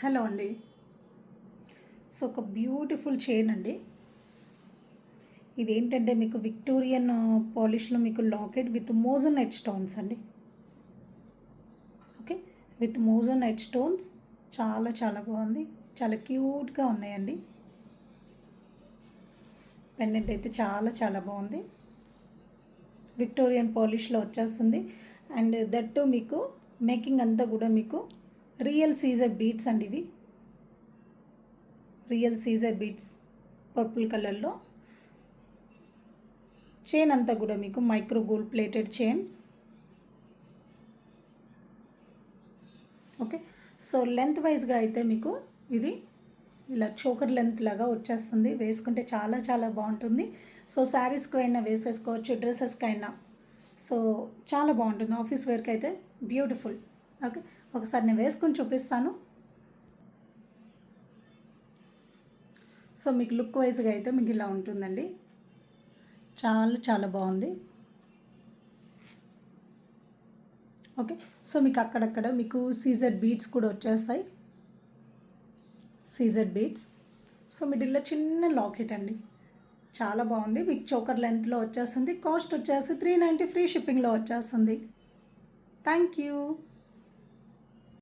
Hello అండి. So ఒక beautiful chain అండి. ఇదేంటంటే మీకు విక్టోరియన్ పాలిష్లో మీకు లాకెట్ విత్ మోజోనైట్ స్టోన్స్ అండి. ఓకే, విత్ మోజోనైట్ స్టోన్స్ చాలా చాలా బాగుంది, చాలా క్యూట్గా ఉన్నాయండి. పెండెంట్ అయితే చాలా చాలా బాగుంది, విక్టోరియన్ పాలిష్లో వచ్చేస్తుంది. అండ్ దట్టు మీకు మేకింగ్ అంతా కూడా మీకు రియల్ సీజర్ బీట్స్ అండి. ఇవి రియల్ సీజర్ బీట్స్ పర్పుల్ కలర్లో. చైన్ అంతా కూడా మీకు micro gold plated chain. Okay, so length వైజ్గా అయితే మీకు ఇది ఇలా చోకర్ లెంత్ లాగా వచ్చేస్తుంది. వేసుకుంటే చాలా చాలా బాగుంటుంది. సో శారీస్కి అయినా వేసేసుకోవచ్చు, డ్రెస్సెస్కి అయినా. సో చాలా బాగుంటుంది, ఆఫీస్ వేర్కి అయితే బ్యూటిఫుల్. ఓకే, ఒకసారి నేను వేసుకొని చూపిస్తాను. సో మీకు లుక్ వైజ్గా అయితే మీకు ఇలా ఉంటుందండి, చాలా చాలా బాగుంది. ఓకే, సో మీకు అక్కడక్కడ మీకు సీజర్ బీడ్స్ కూడా వచ్చేస్తాయి, సీజర్ బీడ్స్. సో మిడిల్లో చిన్న లాకెట్ అండి, చాలా బాగుంది. మీకు చోకర్ లెంత్లో వచ్చేస్తుంది. కాస్ట్ వచ్చేసి 390, ఫ్రీ షిప్పింగ్లో వచ్చేస్తుంది. Thank you.